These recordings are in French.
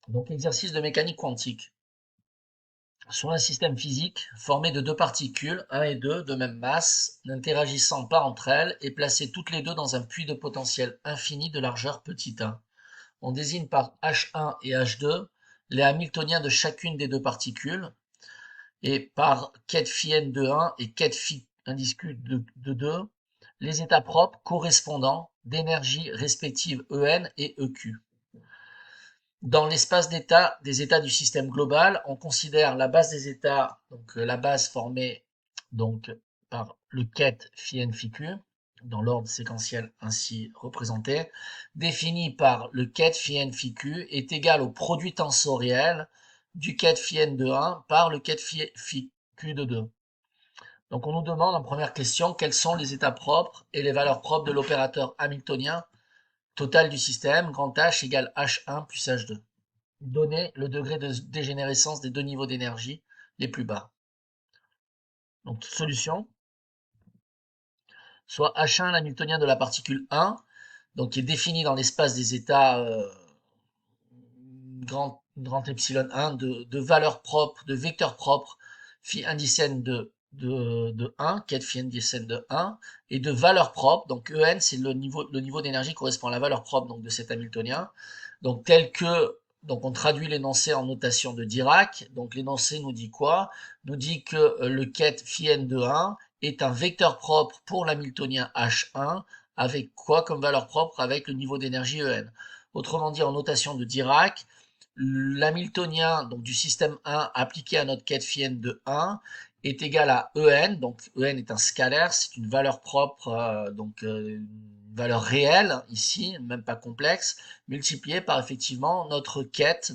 Donc, exercice de mécanique quantique. Soit un système physique formé de deux particules, 1 et 2, de même masse, n'interagissant pas entre elles et placées toutes les deux dans un puits de potentiel infini de largeur petit a. On désigne par H1 et H2 les Hamiltoniens de chacune des deux particules et par ket phi n de 1 et ket phi indiscu de 2 les états propres correspondants d'énergie respectives En et Eq. Dans l'espace d'état des états du système global, on considère la base des états, donc la base formée donc par le ket phi n phi q, dans l'ordre séquentiel ainsi représenté, défini par le ket phi n phi q est égal au produit tensoriel du ket phi n de 1 par le ket phi q de 2. Donc on nous demande en première question quels sont les états propres et les valeurs propres de l'opérateur hamiltonien total du système, grand H égale H1 plus H2. Donner le degré de dégénérescence des deux niveaux d'énergie les plus bas. Donc solution, soit H1 l'hamiltonien de la particule 1, donc qui est défini dans l'espace des états grand epsilon 1 de valeurs propres, de vecteurs propres, phi indicène de 1, ket phi indicène de 1, et de valeurs propres, donc En c'est le niveau d'énergie correspond à la valeur propre donc, de cet hamiltonien, donc tel que donc on traduit l'énoncé en notation de Dirac. Donc l'énoncé nous dit quoi? Nous dit que le ket phi n de 1 est un vecteur propre pour l'hamiltonien H1 avec quoi comme valeur propre? Avec le niveau d'énergie En. Autrement dit, en notation de Dirac, l'hamiltonien donc du système 1 appliqué à notre ket phi n de 1 est égal à En. Donc En est un scalaire, c'est une valeur propre, une valeur réelle ici, même pas complexe, multiplié par effectivement notre ket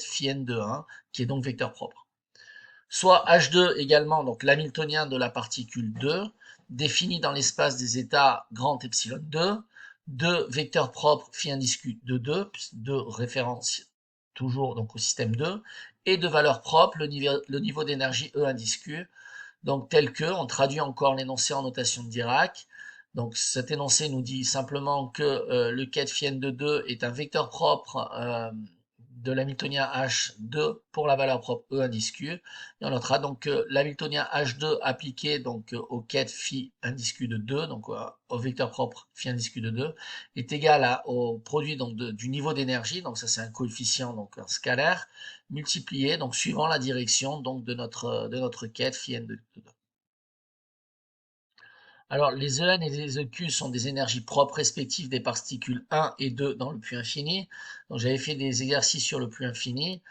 phi n de 1, qui est donc vecteur propre. Soit H2 également, donc l'hamiltonien de la particule 2, défini dans l'espace des états grand epsilon 2, de vecteurs propres phi indiscu de 2, de référence toujours donc au système 2, et de valeur propre, le niveau d'énergie E indiscu, donc tel que, on traduit encore l'énoncé en notation de Dirac. Donc cet énoncé nous dit simplement que le ket phi n de 2 est un vecteur propre de l'hamiltonien H2 pour la valeur propre E indiscu. Et on notera donc que l'hamiltonien H2 appliqué donc au ket phi indiscu de 2, donc au vecteur propre phi indiscu de 2, est égal au produit donc du niveau d'énergie, donc ça c'est un coefficient, donc un scalaire, multiplié, donc suivant la direction donc de notre quête phi n de 2. Alors les En et les Eq sont des énergies propres respectives des particules 1 et 2 dans le puits infini. Donc j'avais fait des exercices sur le puits infini.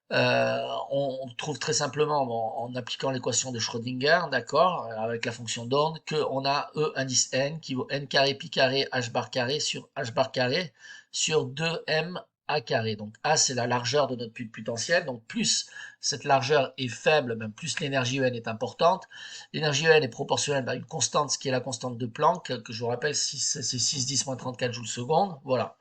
On trouve très simplement, bon, en appliquant l'équation de Schrödinger, d'accord, avec la fonction d'onde, qu'on a E indice n qui vaut n carré pi carré h bar carré sur 2m a carré. Donc a c'est la largeur de notre puits potentiel, donc plus cette largeur est faible, ben, plus l'énergie En est importante. L'énergie En est proportionnelle à une constante, ce qui est la constante de Planck, que je vous rappelle, c'est 6 10-34 joules seconde, voilà.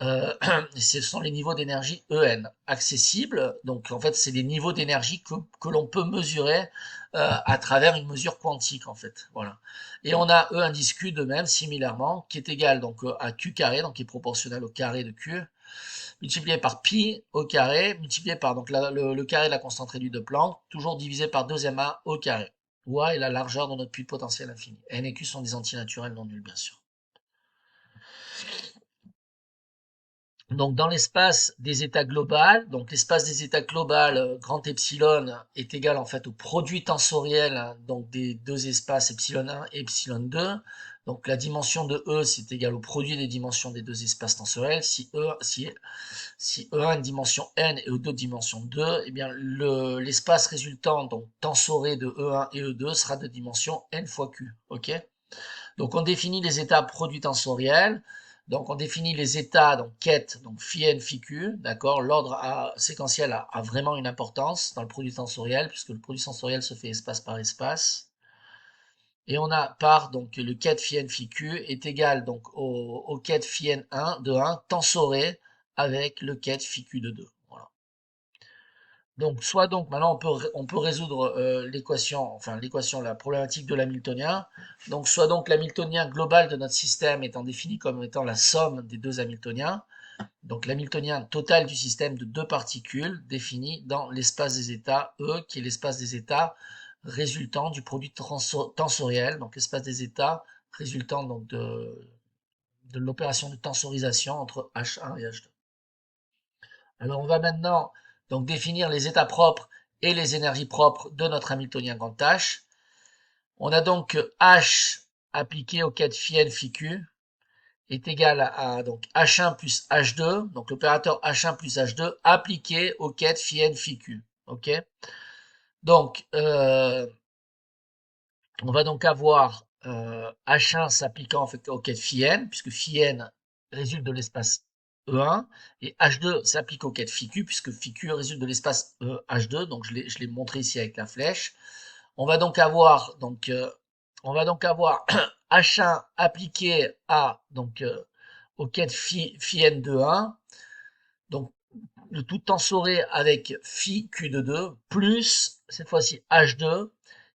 Ce sont les niveaux d'énergie En accessibles. Donc en fait, c'est les niveaux d'énergie que l'on peut mesurer à travers une mesure quantique en fait. Voilà. Et on a E indice Q de même, similairement, qui est égal donc à Q carré, donc qui est proportionnel au carré de Q, multiplié par pi au carré, multiplié par donc le carré de la constante réduite de Planck, toujours divisé par 2ma au carré. Où A est la largeur de notre puits potentiel infini. N et Q sont des antinaturels non nuls, bien sûr. Donc dans l'espace des états global, donc l'espace des états global grand epsilon est égal en fait au produit tensoriel hein, donc des deux espaces epsilon 1 et epsilon 2. Donc la dimension de E c'est égal au produit des dimensions des deux espaces tensoriels. Si E1 a une dimension n et E2 dimension 2, eh bien l'espace résultant donc tensoré de E1 et E2 sera de dimension n fois Q. Ok? Donc on définit les états produits tensoriels. Donc on définit les états, donc ket, donc phi n, phi q, d'accord. L'ordre séquentiel a vraiment une importance dans le produit tensoriel, puisque le produit tensoriel se fait espace par espace. Et on a par, donc le ket phi n, phi q est égal donc au ket phi n1 de 1 tensoré avec le ket phi q de 2. Voilà. Donc, soit donc, maintenant on peut résoudre l'équation, la problématique de l'hamiltonien. Donc, soit donc l'hamiltonien global de notre système étant défini comme étant la somme des deux hamiltoniens. Donc l'hamiltonien total du système de deux particules défini dans l'espace des états E, qui est l'espace des états résultant du produit tensoriel, donc l'espace des états résultant donc de l'opération de tensorisation entre H1 et H2. Alors on va maintenant donc définir les états propres et les énergies propres de notre hamiltonien grand H. On a donc H appliqué au quête phi n phi q est égal à donc H1 plus H2, donc l'opérateur H1 plus H2 appliqué au quête phi n phi q. Ok. Donc on va donc avoir H1 s'appliquant en fait au quête phi n, puisque phi n résulte de l'espace E1, et H2 s'applique au quête phi q, puisque phi q résulte de l'espace H2, donc je l'ai montré ici avec la flèche. On va donc avoir H1 appliqué à au quête phi n de 1, donc le tout tensoré avec phi q de 2 plus cette fois-ci H2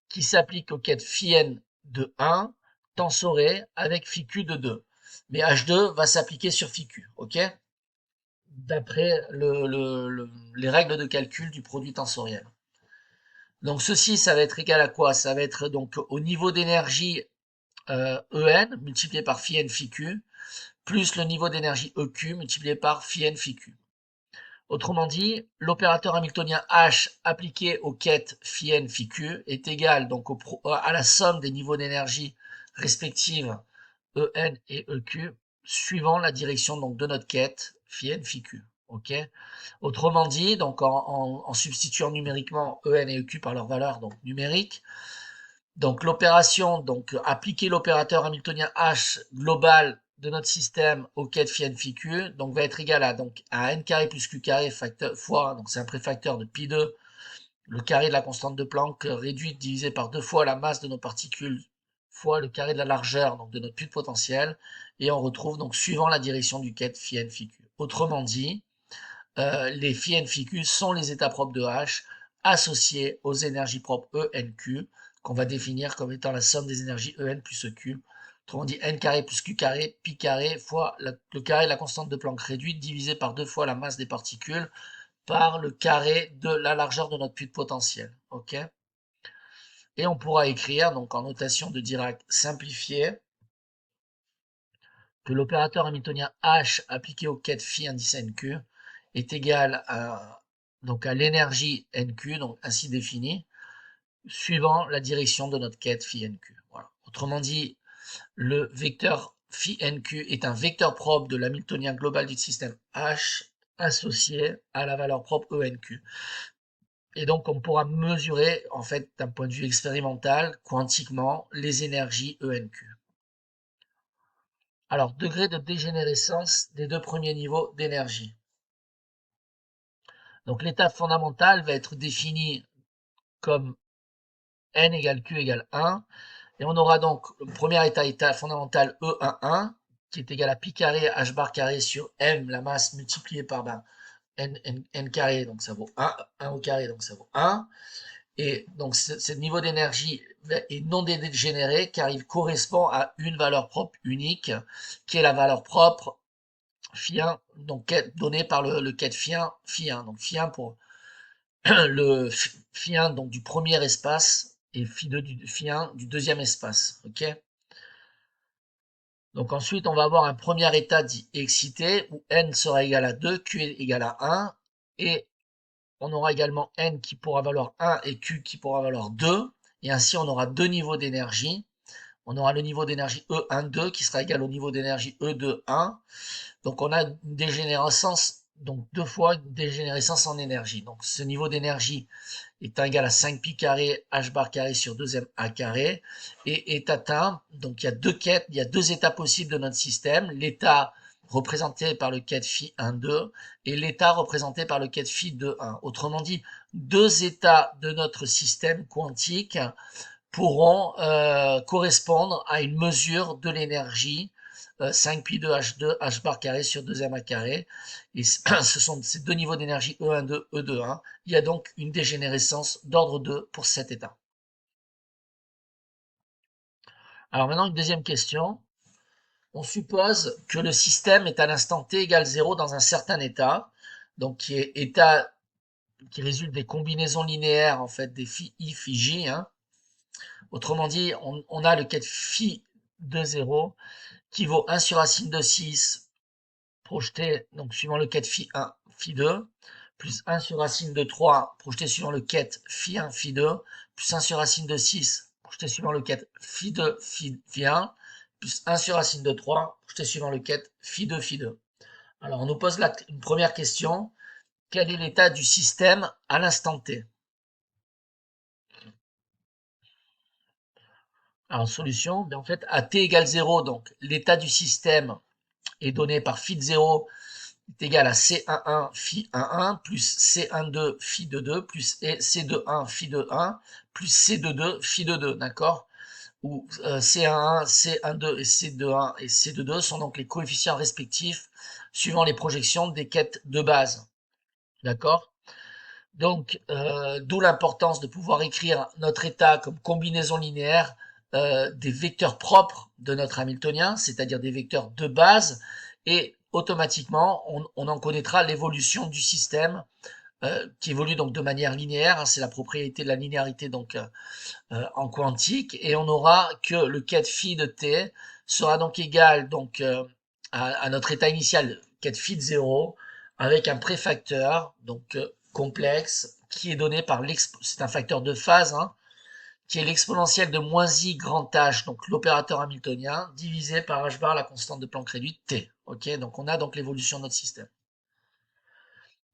qui s'applique au quête phi n de 1 tensoré avec phi q de 2. Mais H2 va s'appliquer sur phi q, ok? D'après les règles de calcul du produit tensoriel. Donc ceci, ça va être égal à quoi? Ça va être donc au niveau d'énergie En multiplié par phi n phi q, plus le niveau d'énergie EQ multiplié par phi n phi q. Autrement dit, l'opérateur hamiltonien H appliqué aux quêtes phi n phi q est égal donc à la somme des niveaux d'énergie respectifs En et EQ suivant la direction donc de notre quête phi n phi q. Ok. Autrement dit, donc en substituant numériquement En et EQ par leur valeur donc numérique, donc l'opération, donc appliquer l'opérateur hamiltonien H global de notre système au quête phi n phi q, donc va être égal à n carré plus q carré facteur, fois, donc c'est un préfacteur de pi2, le carré de la constante de Planck réduite divisé par 2 fois la masse de nos particules fois le carré de la largeur donc de notre puits de potentiel, et on retrouve donc suivant la direction du quête phi n phi q. Autrement dit, les phi n phi q sont les états propres de H associés aux énergies propres E n q, qu'on va définir comme étant la somme des énergies En plus EQ. Autrement dit, n carré plus q carré, pi carré fois le carré de la constante de Planck réduite divisé par 2 fois la masse des particules par le carré de la largeur de notre puits de potentiel. Ok. Et on pourra écrire, donc en notation de Dirac simplifiée, que l'opérateur hamiltonien H appliqué au quête phi indice NQ est égal à, donc à l'énergie NQ, donc ainsi définie, suivant la direction de notre quête phi NQ. Voilà. Autrement dit, le vecteur phi NQ est un vecteur propre de l'hamiltonien global du système H associé à la valeur propre ENQ. Et donc, on pourra mesurer, en fait, d'un point de vue expérimental, quantiquement, les énergies ENQ. Alors, degré de dégénérescence des deux premiers niveaux d'énergie. Donc, l'état fondamental va être défini comme n égale q égale 1. Et on aura donc le premier état fondamental E11, qui est égal à pi carré h bar carré sur m, la masse multipliée par n carré, donc ça vaut 1 au carré, donc ça vaut 1. Et donc ce niveau d'énergie est non dégénéré car il correspond à une valeur propre unique, qui est la valeur propre phi 1, donc donnée par le quête phi 1, phi 1. Donc phi 1 pour le phi 1 donc du premier espace et phi 2 du phi 1 du deuxième espace. Ok. Donc ensuite on va avoir un premier état dit excité où n sera égal à 2, q est égal à 1 et on aura également n qui pourra valoir 1 et q qui pourra valoir 2. Et ainsi, on aura deux niveaux d'énergie. On aura le niveau d'énergie E12 qui sera égal au niveau d'énergie E21. Donc, on a une dégénérescence, donc deux fois une dégénérescence en énergie. Donc, ce niveau d'énergie est égal à 5 pi carré h bar carré sur 2m a carré et est atteint. Donc, il y a deux quêtes, il y a deux états possibles de notre système. L'état représenté par le quête phi 1, 2 et l'état représenté par le quête phi 2, 1. Autrement dit, deux états de notre système quantique pourront correspondre à une mesure de l'énergie 5 pi 2 h2 h bar carré sur 2m a carré. Et ce sont ces deux niveaux d'énergie E12, E21. Il y a donc une dégénérescence d'ordre 2 pour cet état. Alors maintenant, une deuxième question. on suppose que le système est à l'instant t égale 0 dans un certain état, donc qui est état qui résulte des combinaisons linéaires en fait des phi i, phi j. Hein. Autrement dit, on a le quête phi de 0 qui vaut 1 sur racine de 6 projeté, donc suivant le quête phi 1, phi 2, plus 1 sur racine de 3 projeté suivant le quête phi 1, phi 2, plus 1 sur racine de 6 projeté suivant le quête phi 2, phi 1, plus 1 sur racine de 3 projeté suivant le quête phi 2, phi 2. Alors on nous pose une première question. Quel est l'état du système à l'instant t? Alors solution, en fait à t égale 0, donc l'état du système est donné par phi de 0 est égal à C11 phi 11 plus C12 phi 22 plus C21 phi 21 plus C22 phi 22, d'accord? Où C11, C12 et C21 et C22 sont donc les coefficients respectifs suivant les projections des quêtes de base, d'accord? Donc, d'où l'importance de pouvoir écrire notre état comme combinaison linéaire des vecteurs propres de notre Hamiltonien, c'est-à-dire des vecteurs de base, et automatiquement, on en connaîtra l'évolution du système qui évolue donc de manière linéaire. Hein, c'est la propriété de la linéarité donc en quantique, et on aura que le quête phi de t sera donc égal donc à notre état initial, quête phi de 0, avec un préfacteur donc complexe qui est donné par c'est un facteur de phase, hein, qui est l'exponentielle de moins i grand h, donc l'opérateur hamiltonien, divisé par h bar, la constante de Planck réduite t. Ok, donc on a donc l'évolution de notre système.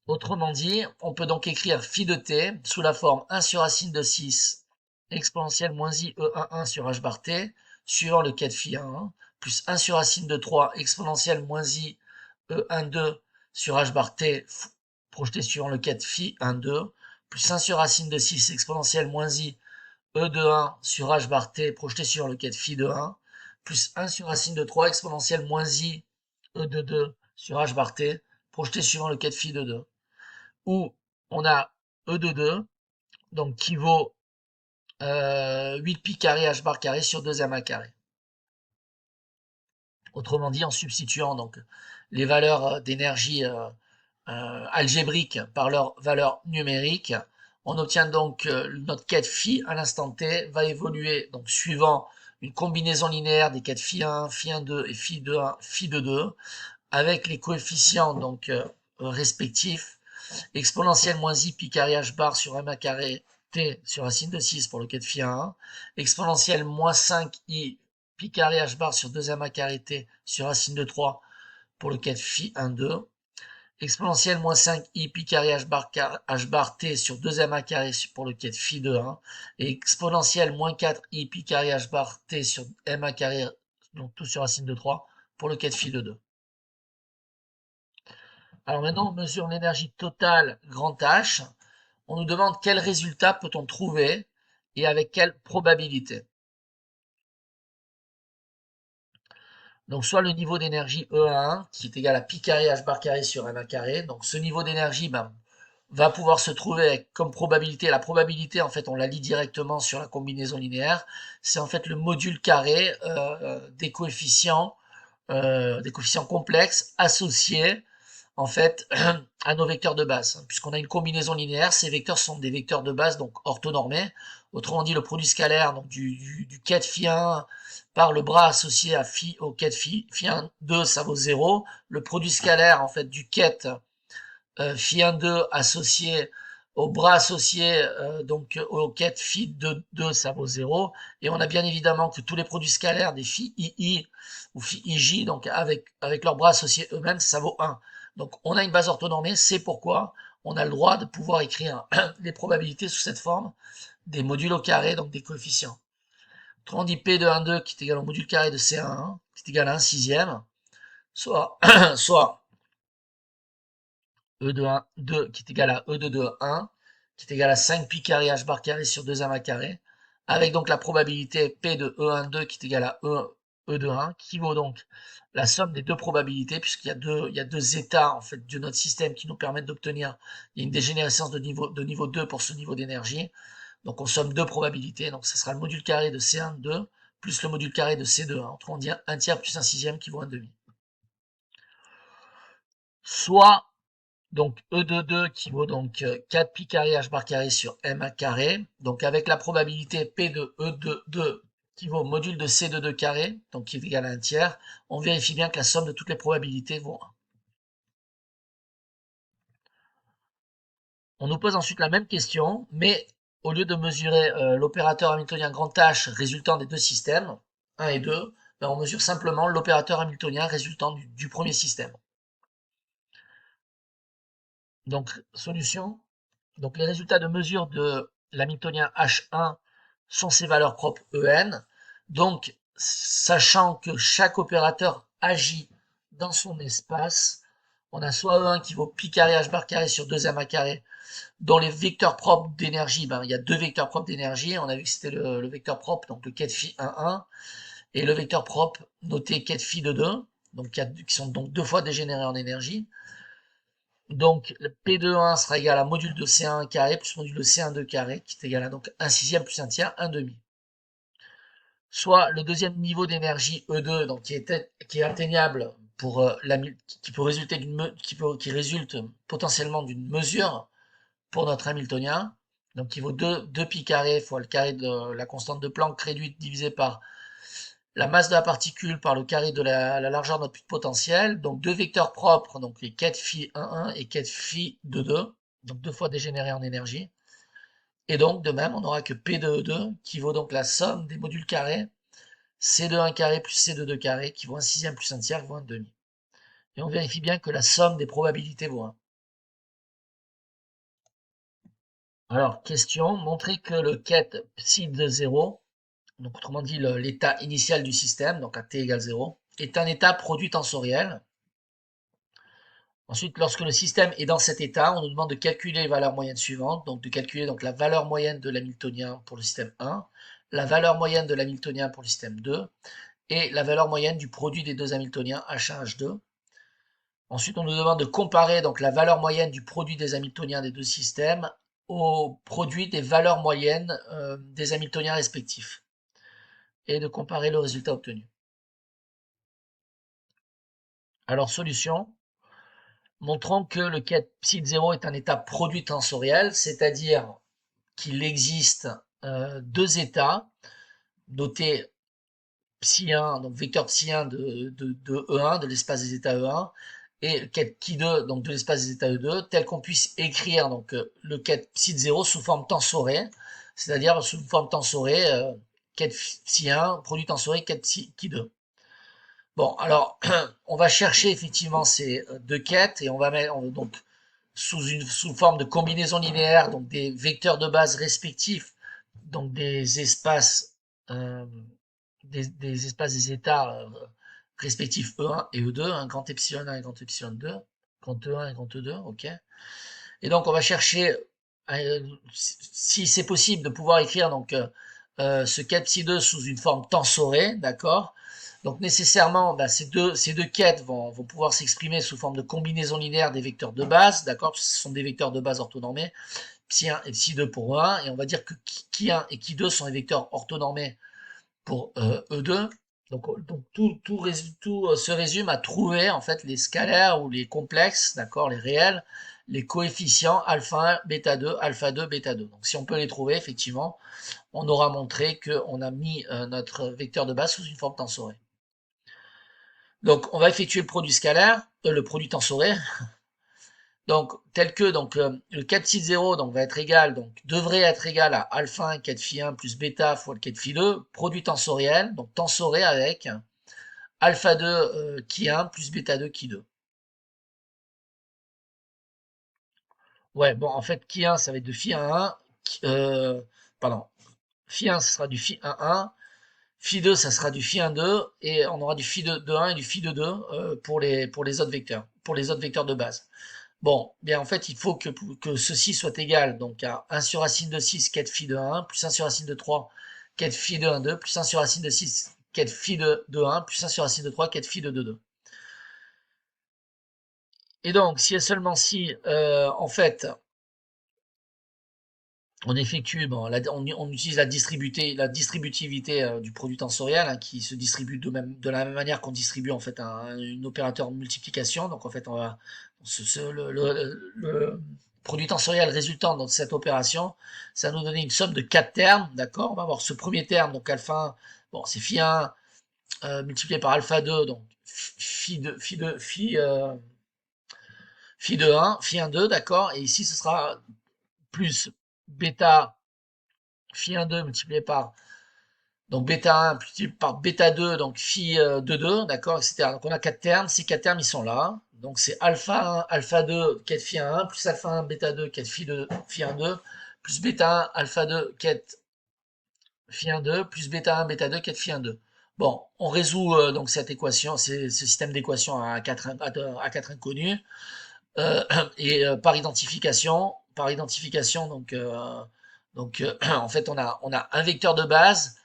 Autrement dit, on peut donc écrire phi de t sous la forme 1 sur racine de 6 exponentielle moins i e11 sur h bar t, suivant le cas de phi 1, plus 1 sur racine de 3 exponentielle moins i e12 sur h bar t, projeté suivant le cas de phi 12, plus 1 sur racine de 6 exponentielle moins i e de 1 sur h bar t, projeté suivant le cas de phi de 1, plus 1 sur racine de 3 exponentielle moins i e de 2 sur h bar t, projeté suivant le cas de phi de 2. Où on a e de 2, donc qui vaut 8 pi carré h bar carré sur 2m carré. Autrement dit, en substituant donc les valeurs d'énergie algébriques par leurs valeurs numériques, on obtient donc notre quête phi à l'instant t va évoluer donc suivant une combinaison linéaire des quêtes phi 1, phi 1,2 et phi 2,1, phi 2,2 avec les coefficients donc respectifs exponentielle moins i pi carré h bar sur m carré t sur racine de 6 pour le cas de phi 1, exponentielle moins 5 i pi carré h bar sur 2m carré t sur racine de 3 pour le cas de phi 1, 2, exponentielle moins 5 i pi carré h bar t sur 2m carré pour le cas de phi 2, 1, et exponentielle moins 4 i pi carré h bar t sur m carré, donc tout sur racine de 3 pour le cas de phi 2. Alors maintenant, on mesure l'énergie totale grand H. On nous demande quel résultat peut-on trouver et avec quelle probabilité. Donc soit le niveau d'énergie E1 qui est égal à pi carré h bar carré sur m carré. Donc ce niveau d'énergie va pouvoir se trouver avec comme probabilité. La probabilité, en fait, on la lit directement sur la combinaison linéaire. C'est en fait le module carré des coefficients complexes associés en fait à nos vecteurs de base. Puisqu'on a une combinaison linéaire, ces vecteurs sont des vecteurs de base donc orthonormés. Autrement dit, le produit scalaire donc du ket phi 1 par le bras associé à phi au ket phi 1 2, ça vaut 0. Le produit scalaire en fait du ket phi 1 2 associé au bras associé donc au ket phi 2, ça vaut 0. Et on a bien évidemment que tous les produits scalaires des phi ii ou phi ij, donc avec leurs bras associés eux-mêmes, ça vaut 1. Donc on a une base orthonormée, c'est pourquoi on a le droit de pouvoir écrire les probabilités sous cette forme des modules au carré, donc des coefficients. Autrement dit, P de 1, 2 qui est égal au module carré de C1, 1 qui est égal à 1 sixième, soit E de 1, 2 qui est égal à E de 2, 1, qui est égal à 5 pi carré h bar carré sur 2m carré, avec donc la probabilité P de E1, 2 qui est égal à E de 1, qui vaut donc la somme des deux probabilités, puisqu'il y a deux états en fait de notre système qui nous permettent d'obtenir une dégénérescence de niveau 2 pour ce niveau d'énergie. Donc on somme deux probabilités, donc ce sera le module carré de C1 2 plus le module carré de C de 1. Autrement dit, 1 tiers plus 1 sixième qui vaut 1 demi. Soit, donc, E de 2 qui vaut donc 4 pi carré h bar carré sur m1 carré. Donc, avec la probabilité P de E de 2 qui vaut module de C de 2 carré, donc qui est égal à 1 tiers, on vérifie bien que la somme de toutes les probabilités vaut 1. On nous pose ensuite la même question, mais au lieu de mesurer l'opérateur hamiltonien grand H résultant des deux systèmes, 1 et 2, ben on mesure simplement l'opérateur hamiltonien résultant du premier système. Donc, solution. Donc, les résultats de mesure de l'hamiltonien H1 sont ses valeurs propres En. Donc, sachant que chaque opérateur agit dans son espace, on a soit E1 qui vaut pi carré h bar carré sur 2m carré, dont les vecteurs propres d'énergie, ben, il y a deux vecteurs propres d'énergie. On a vu que c'était le vecteur propre, donc le ket phi 1, 1, et le vecteur propre noté ket phi de 2, donc qui sont donc deux fois dégénérés en énergie. Donc le P de 1 sera égal à module de C1 carré plus module de C1 2 carré, qui est égal à donc 1 sixième plus 1 tiers, 1 demi. Soit le deuxième niveau d'énergie E2, donc qui est atteignable pour qui peut résulter qui résulte potentiellement d'une mesure pour notre Hamiltonien, donc qui vaut 2 pi carré fois le carré de la constante de Planck réduite divisé par la masse de la particule par le carré de la largeur de notre puits de potentiel, donc deux vecteurs propres, donc les ket phi 1, 1 et ket phi 2, 2, donc deux fois dégénérés en énergie. Et donc, de même, on n'aura que P de E2, qui vaut donc la somme des modules carrés, C de 1 carré plus C de 2 carré, qui vaut 1 sixième plus 1 tiers, qui vaut 1 demi. Et on vérifie bien que la somme des probabilités vaut 1. Alors, question, montrer que le ket psi de 0, donc autrement dit l'état initial du système, donc à t égale 0, est un état produit tensoriel. Ensuite, lorsque le système est dans cet état, on nous demande de calculer les valeurs moyennes suivantes, donc de calculer donc, la valeur moyenne de l'hamiltonien pour le système 1, la valeur moyenne de l'hamiltonien pour le système 2, et la valeur moyenne du produit des deux hamiltoniens H1, H2. Ensuite, on nous demande de comparer donc, la valeur moyenne du produit des hamiltoniens des deux systèmes au produit des valeurs moyennes des hamiltoniens respectifs, et de comparer le résultat obtenu. Alors, solution. Montrons que le ket psi de 0 est un état produit tensoriel, c'est-à-dire qu'il existe deux états, notés psi1, donc vecteur psi1 de E1, de l'espace des états E1, et ket chi2, donc de l'espace des états E2, tel qu'on puisse écrire donc, le ket psi de 0 sous forme tensorée, c'est-à-dire sous forme tensorée, ket psi1, produit tensoré, ket psi chi2. Bon, alors, on va chercher effectivement ces deux quêtes et on va mettre donc sous forme de combinaison linéaire, donc des vecteurs de base respectifs, donc des espaces, des espaces des états respectifs E1 et E2, un grand epsilon 1 et grand epsilon 2, grand E1 et grand E2, ok. Et donc on va chercher, si c'est possible, de pouvoir écrire donc ce 4 psi 2 sous une forme tensorée, d'accord. Donc nécessairement, bah, ces deux quêtes vont pouvoir s'exprimer sous forme de combinaison linéaire des vecteurs de base, d'accord, ce sont des vecteurs de base orthonormés, psi1 et psi2 pour E1, et on va dire que chi1 et chi2 sont des vecteurs orthonormés pour E2. Donc tout se résume à trouver en fait les scalaires ou les complexes, d'accord, les réels, les coefficients alpha 1, bêta 2, alpha 2, bêta 2. Donc si on peut les trouver, effectivement, on aura montré qu'on a mis notre vecteur de base sous une forme tensorée. Donc on va effectuer le produit scalaire, le produit tensoré. Donc tel que donc le 4 psi 0 donc va être égal, donc devrait être égal à alpha 1 4 phi 1 plus bêta fois le 4 phi 2, produit tensoriel, donc tensoré avec alpha 2 qui 1 plus bêta 2 qui 2. Ouais, bon en fait qui 1 ça va être de phi 1 1, pardon, phi 1 ça sera du phi 1 1, phi 2 ça sera du phi 1 2 et on aura du phi 2 1 et du phi 2 2 pour les autres vecteurs, pour les autres vecteurs de base. Bon, bien en fait, il faut que ceci soit égal donc à 1 sur racine de 6 4 phi de 1 plus 1 sur racine de 3 4 phi de 1 2 plus 1 sur racine de 6 4 phi de 1 plus 1 sur racine de 3 4 phi de 2 2. Et donc, si et seulement si, en fait, on effectue, bon, on utilise la distributivité du produit tensoriel hein, qui se distribue de la même manière qu'on distribue en fait une opérateur de multiplication. Donc en fait, on va le produit tensoriel résultant de cette opération, ça va nous donner une somme de 4 termes, d'accord? On va avoir ce premier terme, donc alpha 1, bon, c'est phi 1 multiplié par alpha 2, donc phi de 1, phi 1 2, d'accord? Et ici, ce sera plus bêta phi 1 2 multiplié par donc bêta 1 multiplié par bêta 2, donc phi 2 2, d'accord, etc. Donc on a 4 termes, ces 4 termes ils sont là. Donc c'est alpha 1, alpha 2, quête phi 1, plus alpha 1, bêta 2, quête phi 2, phi 1 2, plus bêta 1, alpha 2, quête phi 1 2, plus bêta 1, bêta 2, quête phi 1 2. Bon, on résout donc cette équation, ce système d'équations à 4 inconnus. Et par identification, en fait, on a un vecteur de base,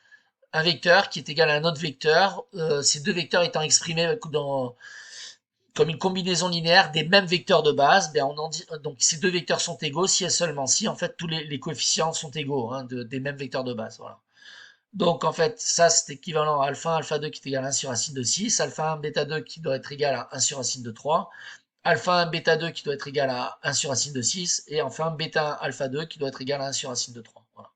un vecteur qui est égal à un autre vecteur, ces deux vecteurs étant exprimés comme une combinaison linéaire des mêmes vecteurs de base, ben donc ces deux vecteurs sont égaux si et seulement si en fait tous les coefficients sont égaux hein, des mêmes vecteurs de base. Voilà. Donc en fait, ça c'est équivalent à alpha 1, alpha 2 qui est égal à 1 sur racine de 6, alpha 1, bêta 2 qui doit être égal à 1 sur racine de 3, alpha 1, bêta 2 qui doit être égal à 1 sur racine de 6, et enfin bêta 1, alpha 2 qui doit être égal à 1 sur racine de 3. Voilà.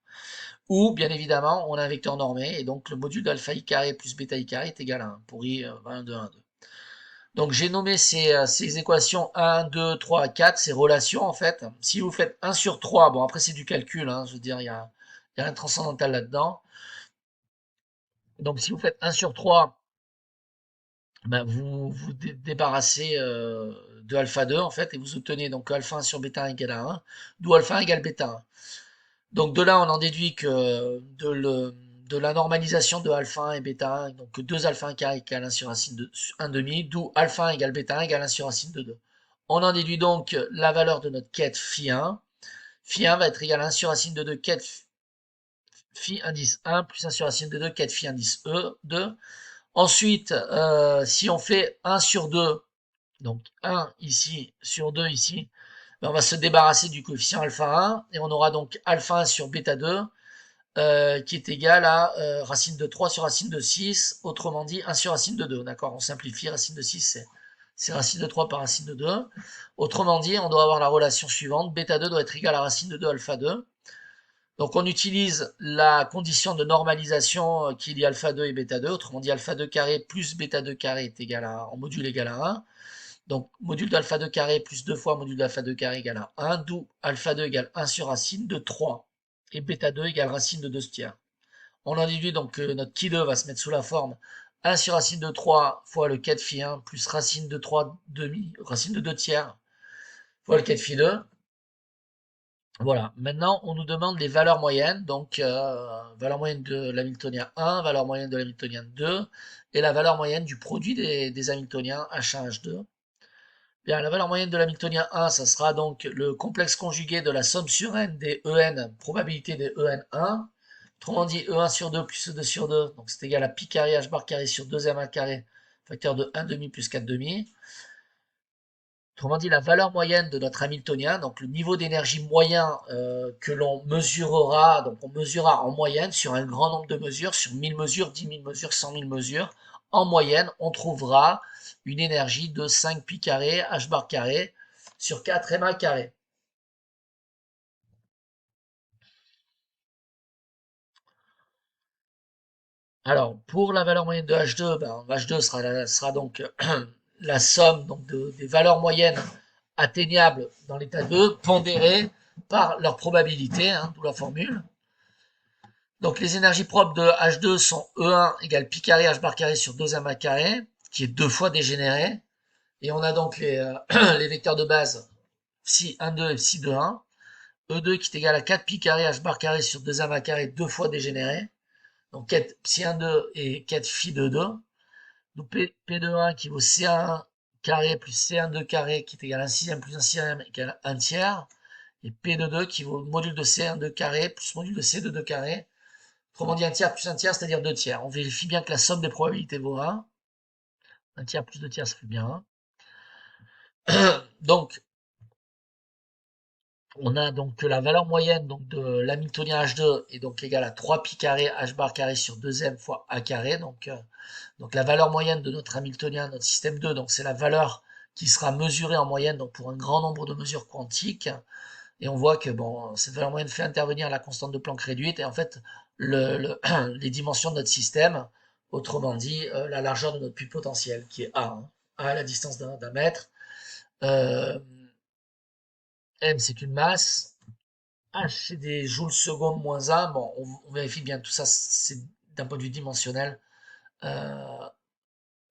Ou, bien évidemment, on a un vecteur normé, et donc le module d'alpha i carré plus bêta i carré est égal à 1, pour i 1, 2, 1, 2. Donc j'ai nommé ces équations 1, 2, 3, 4, ces relations en fait. Si vous faites 1 sur 3, bon après c'est du calcul, hein, je veux dire, il y a rien de transcendantal là-dedans. Donc si vous faites 1 sur 3, ben, vous vous débarrassez de alpha 2 en fait, et vous obtenez donc alpha 1 sur bêta 1 égale à 1, d'où alpha 1 égale bêta 1. Donc de là, on en déduit que de la normalisation de alpha 1 et bêta 1, donc 2 alpha 1 carré égale 1 sur racine de 1 demi, d'où alpha 1 égale bêta 1 égale 1 sur racine de 2. On en déduit donc la valeur de notre quête phi 1. Phi 1 va être égal à 1 sur racine de 2 quête phi indice 1 plus 1 sur racine de 2 quête phi indice E 2. Ensuite, si on fait 1 sur 2, donc 1 ici sur 2 ici, ben on va se débarrasser du coefficient alpha 1 et on aura donc alpha 1 sur bêta 2 qui est égal à racine de 3 sur racine de 6, autrement dit 1 sur racine de 2, d'accord? On simplifie, racine de 6 c'est racine de 3 par racine de 2. Autrement dit, on doit avoir la relation suivante, bêta 2 doit être égal à racine de 2 alpha 2. Donc on utilise la condition de normalisation qui lie alpha 2 et bêta 2, autrement dit alpha 2 carré plus bêta 2 carré est égal à, en module égal à 1. Donc module d'alpha 2 carré plus 2 fois module d'alpha 2 carré égale à 1, d'où alpha 2 égale 1 sur racine de 3 et bêta 2 égale racine de 2 tiers. On en déduit donc que notre qui 2 va se mettre sous la forme 1 sur racine de 3 fois le 4 phi 1 plus racine de 3 demi, racine de 2 tiers fois le 4 phi 2. Voilà, maintenant on nous demande les valeurs moyennes, donc valeur moyenne de l'hamiltonien 1, valeur moyenne de l'hamiltonien 2, et la valeur moyenne du produit des hamiltoniens H1, H2. Bien, la valeur moyenne de l'hamiltonien 1, ça sera donc le complexe conjugué de la somme sur n des En, probabilité des En1. Autrement dit, E1 sur 2 plus E2 sur 2, donc c'est égal à pi carré h bar carré sur 2m1 carré, facteur de 1 demi plus 4 demi. Autrement dit, la valeur moyenne de notre hamiltonien, donc le niveau d'énergie moyen que l'on mesurera, donc on mesurera en moyenne sur un grand nombre de mesures, sur 1000 mesures, 10 000 mesures, 100 000 mesures, en moyenne, on trouvera une énergie de 5 pi carré h bar carré sur 4 m1 carré. Alors, pour la valeur moyenne de H2, ben, H2 sera donc la somme donc, des valeurs moyennes atteignables dans l'état 2, pondérées par leur probabilité, hein, d'où la formule. Donc les énergies propres de H2 sont E1 égale pi carré h bar carré sur 2m1 carré, qui est deux fois dégénéré. Et on a donc les vecteurs de base psi 1, 2 et psi 2, 1. E2 qui est égal à 4 pi carré h bar carré sur 2m1 carré, deux fois dégénéré. Donc 4 psi 1, 2 et 4 phi 2, 2. Donc P2 qui vaut C1 carré plus C1 2 carré qui est égal à 1 sixième plus 1 sixième égale 1 tiers. Et P2 qui vaut module de C1 2 carré plus module de C2 2 carré. Autrement dit 1 tiers plus 1 tiers, c'est-à-dire 2 tiers. On vérifie bien que la somme des probabilités vaut 1. 1 tiers plus 2 tiers, ça fait bien 1. Donc, on a donc que la valeur moyenne donc de l'hamiltonien H2 est donc égale à 3 pi carré H bar carré sur 2m fois A carré. Donc la valeur moyenne de notre hamiltonien, notre système 2, donc c'est la valeur qui sera mesurée en moyenne donc pour un grand nombre de mesures quantiques. Et on voit que bon, cette valeur moyenne fait intervenir la constante de Planck réduite et en fait les dimensions de notre système, autrement dit la largeur de notre puits potentiel qui est A, hein, A à la distance d'un mètre. Euh, M c'est une masse, H c'est des joules secondes moins 1. Bon, on vérifie bien tout ça, c'est d'un point de vue dimensionnel euh,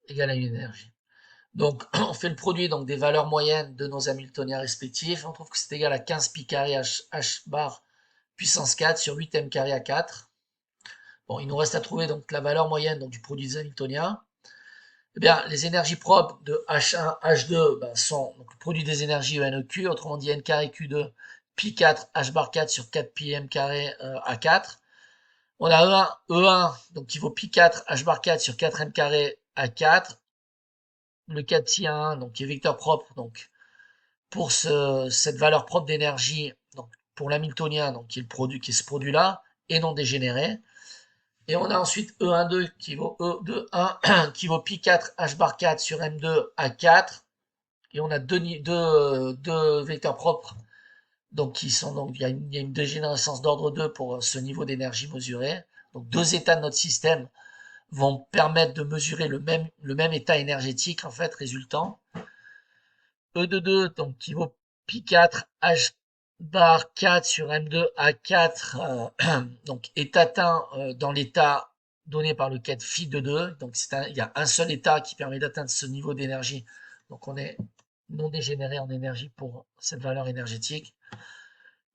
égal à une énergie. Donc on fait le produit donc des valeurs moyennes de nos hamiltoniens respectifs. On trouve que c'est égal à 15 pi carré H bar puissance 4 sur 8 m carré à 4. Bon, il nous reste à trouver donc la valeur moyenne donc, du produit des hamiltoniens. Eh bien, les énergies propres de H1, H2 ben, sont donc, le produit des énergies ENEQ, autrement dit n carré Q2 pi 4 H bar 4 sur 4 pi m carré à 4. On a E1 donc, qui vaut pi 4 H bar 4 sur 4 m carré à 4. Le 4 pi 1 donc, qui est vecteur propre donc, pour cette valeur propre d'énergie, donc pour l'hamiltonien, donc qui est le produit, qui est ce produit-là, et non dégénéré. Et on a ensuite E12 qui vaut E21 qui vaut pi 4 H bar 4 sur M2 à 4. Et on a deux vecteurs propres, donc qui sont donc il y a une dégénérescence d'ordre 2 pour ce niveau d'énergie mesuré. Donc deux états de notre système vont permettre de mesurer le même état énergétique en fait résultant. E22 donc qui vaut pi 4 H bar 4 sur M2 à 4 donc est atteint dans l'état donné par le quête phi de 2. Donc il y a un seul état qui permet d'atteindre ce niveau d'énergie. Donc on est non dégénéré en énergie pour cette valeur énergétique.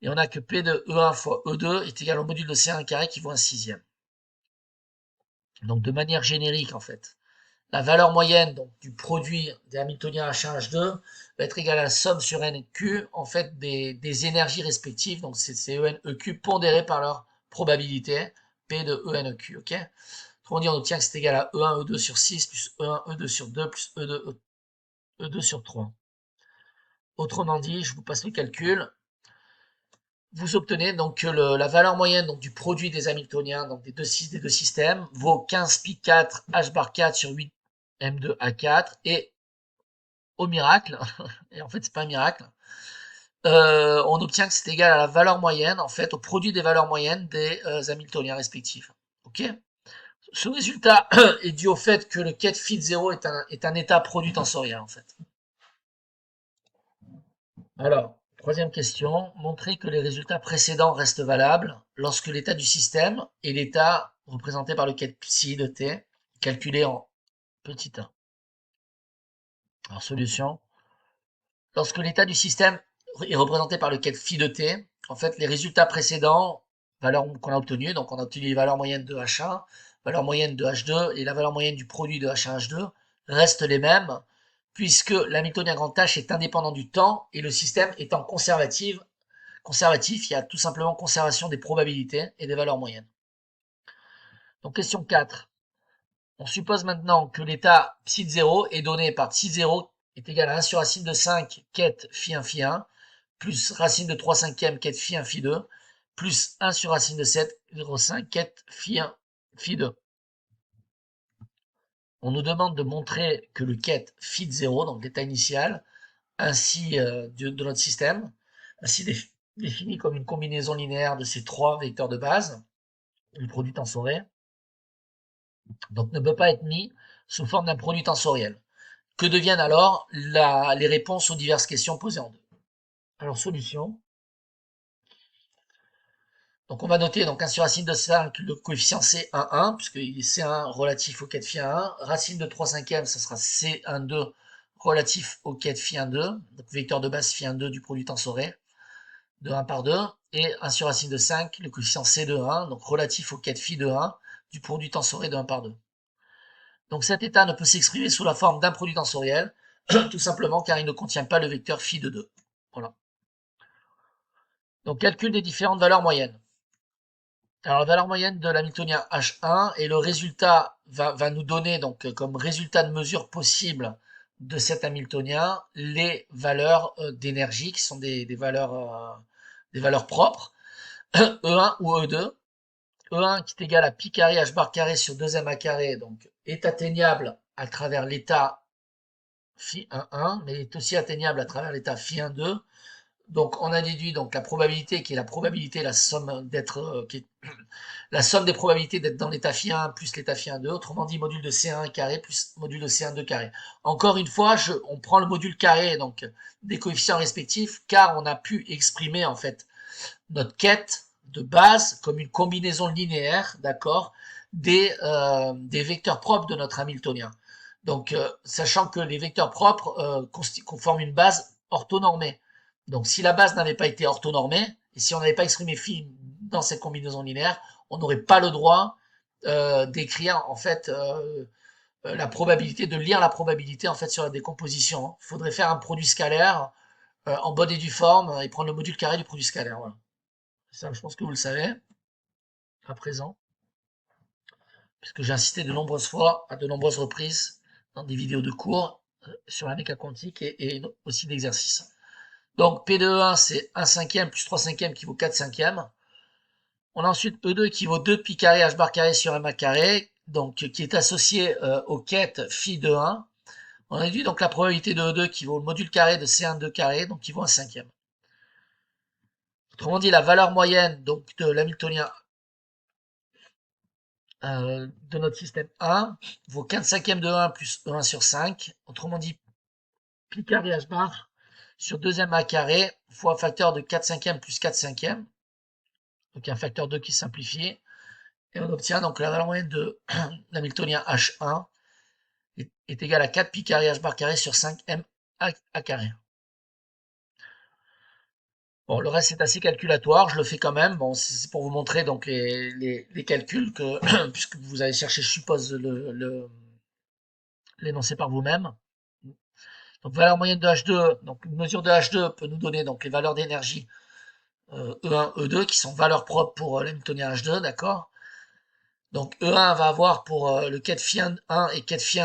Et on a que P de E1 fois E2 est égal au module de C1 carré qui vaut un sixième. Donc de manière générique en fait, la valeur moyenne donc, du produit des hamiltoniens H1, H2 va être égale à la somme sur NQ en fait des énergies respectives. Donc c'est EN, EQ pondéré par leur probabilité P de ENEQ. Ok. Autrement dit, on obtient que c'est égal à E1, E2 sur 6 plus E1, E2 sur 2 plus E2, E2 sur 3. Autrement dit, je vous passe le calcul. Vous obtenez donc que la valeur moyenne donc, du produit des hamiltoniens, donc des deux systèmes, vaut 15 pi 4 H bar 4 sur 8 M2 A 4 et au miracle, et en fait c'est pas un miracle, on obtient que c'est égal à la valeur moyenne, en fait, au produit des valeurs moyennes des hamiltoniens respectifs. Ok. Ce résultat est dû au fait que le ket phi de 0 est un état produit tensoriel, en fait. Alors, troisième question, montrer que les résultats précédents restent valables lorsque l'état du système est l'état représenté par le ket psi de t, calculé en petit 1. Alors, solution. Lorsque l'état du système est représenté par le ket phi de t, en fait, les résultats précédents, valeurs qu'on a obtenues, donc on a obtenu les valeurs moyennes de H1, valeur moyenne de H2 et la valeur moyenne du produit de H1, H2, restent les mêmes, puisque l'hamiltonien grand H est indépendant du temps et le système étant conservatif, il y a tout simplement conservation des probabilités et des valeurs moyennes. Donc question 4. On suppose maintenant que l'état psi de 0 est donné par psi de 0 est égal à 1 sur racine de 5 ket phi 1 phi 1 plus racine de 3 cinquièmes ket phi 1 phi 2 plus 1 sur racine de 7 0,5 ket phi 1 phi 2. On nous demande de montrer que le ket phi de 0, donc l'état initial, ainsi de notre système, ainsi défini comme une combinaison linéaire de ces trois vecteurs de base, le produit tensoriel, donc ne peut pas être mis sous forme d'un produit tensoriel. Que deviennent alors les réponses aux diverses questions posées en deux? Alors, solution. Donc, on va noter donc 1 sur racine de 5, le coefficient C1, 1, puisque il est C1 relatif au 4 phi 1. Racine de 3 cinquièmes, ça sera C1, 2 relatif au 4 phi 1, 2. Donc, vecteur de base phi 1, 2 du produit tensoré de 1 par 2. Et 1 sur racine de 5, le coefficient C2, 1, donc relatif au 4 phi de 1 du produit tensoré de 1 par 2. Donc cet état ne peut s'exprimer sous la forme d'un produit tensoriel, tout simplement car il ne contient pas le vecteur phi de 2. Voilà. Donc calcul des différentes valeurs moyennes. Alors la valeur moyenne de l'hamiltonien H1 et le résultat va nous donner donc comme résultat de mesure possible de cet hamiltonien les valeurs d'énergie qui sont des valeurs des valeurs propres, E1 ou E2. E1 qui est égal à pi carré h bar carré sur 2m à carré, donc est atteignable à travers l'état phi 1,1, mais est aussi atteignable à travers l'état phi 1,2. Donc on a déduit donc la probabilité qui est la probabilité, la somme d'être, la somme des probabilités d'être dans l'état phi 1 plus l'état phi 1,2, autrement dit module de C1 carré plus module de C1,2 carré. Encore une fois, on prend le module carré donc des coefficients respectifs car on a pu exprimer en fait notre quête de base comme une combinaison linéaire, d'accord, des vecteurs propres de notre Hamiltonien. Donc, sachant que les vecteurs propres forment une base orthonormée. Donc, si la base n'avait pas été orthonormée, et si on n'avait pas exprimé phi dans cette combinaison linéaire, on n'aurait pas le droit d'écrire en fait la probabilité, de lire la probabilité en fait sur la décomposition. Il faudrait faire un produit scalaire en bonne et due forme et prendre le module carré du produit scalaire. Voilà. Ça, je pense que vous le savez à présent, puisque j'ai insisté de nombreuses fois, à de nombreuses reprises, dans des vidéos de cours sur la méca quantique et aussi d'exercices. Donc P de E1, c'est 1 cinquième plus 3 cinquièmes qui vaut 4 cinquièmes. On a ensuite E2 qui vaut 2 pi carré h bar carré sur m carré, donc qui est associé aux quêtes phi de 1. On a déduit donc la probabilité de E2 qui vaut le module carré de C1,2 carré, donc qui vaut 1 cinquième. Autrement dit, la valeur moyenne donc de l'hamiltonien de notre système 1 vaut 15 cinquièmes de 1 plus E1 sur 5, autrement dit pi carré h bar sur 2m à carré fois un facteur de 4 cinquièmes plus 4 cinquièmes, donc un facteur 2 qui simplifie, et on obtient donc la valeur moyenne de l'hamiltonien H1 est égale à 4 pi carré h bar carré sur 5m à carré. Bon, le reste c'est assez calculatoire, je le fais quand même. Bon, c'est pour vous montrer donc les calculs que, puisque vous allez chercher, je suppose, l'énoncé par vous-même. Donc valeur moyenne de H2, donc une mesure de H2 peut nous donner donc les valeurs d'énergie E1, E2 qui sont valeurs propres pour l'hamiltonien H2, d'accord. Donc E1 va avoir pour le quête phi 1 et quête phi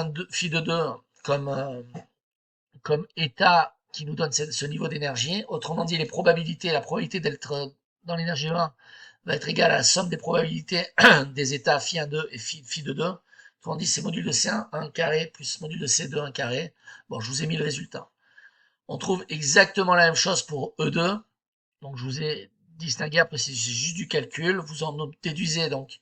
de 2 comme état qui nous donne ce niveau d'énergie. Autrement dit, les probabilités, la probabilité d'être dans l'énergie E1 va être égale à la somme des probabilités des états phi 1,2 et phi de 2. Autrement dit, c'est module de C1 1 carré plus module de C2 1 carré. Bon, je vous ai mis le résultat. On trouve exactement la même chose pour E2. Donc je vous ai distingué, après c'est juste du calcul. Vous en déduisez donc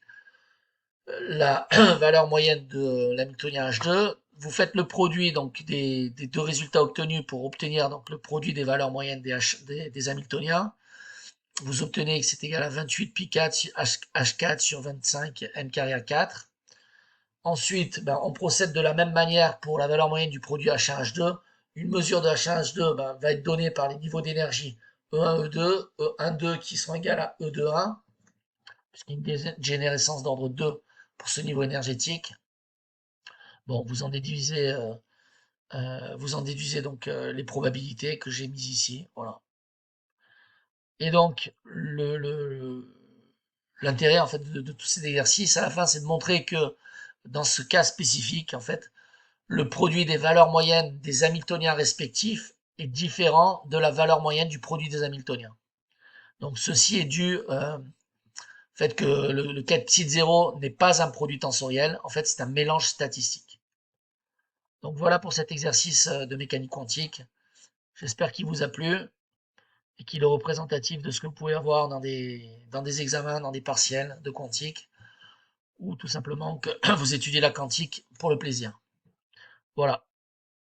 la valeur moyenne de l'hamiltonien H2. Vous faites le produit donc des deux résultats obtenus pour obtenir donc le produit des valeurs moyennes des hamiltoniens. Vous obtenez que c'est égal à 28 pi 4 H4 sur 25 n carré à 4. Ensuite, on procède de la même manière pour la valeur moyenne du produit H1 H2. Une mesure de H1 H2 va être donnée par les niveaux d'énergie E1 E2, E1 2 qui sont égales à E2 1, puisqu'il y a une dégénérescence d'ordre 2 pour ce niveau énergétique. Bon, vous en déduisez donc les probabilités que j'ai mises ici, voilà. Et donc l'intérêt en fait de tous ces exercices à la fin, c'est de montrer que dans ce cas spécifique, en fait, le produit des valeurs moyennes des hamiltoniens respectifs est différent de la valeur moyenne du produit des hamiltoniens. Donc ceci est dû au fait que le cas de psi de 0 n'est pas un produit tensoriel, en fait c'est un mélange statistique. Donc voilà pour cet exercice de mécanique quantique. J'espère qu'il vous a plu et qu'il est représentatif de ce que vous pouvez avoir dans des examens, dans des partiels de quantique, ou tout simplement que vous étudiez la quantique pour le plaisir. Voilà.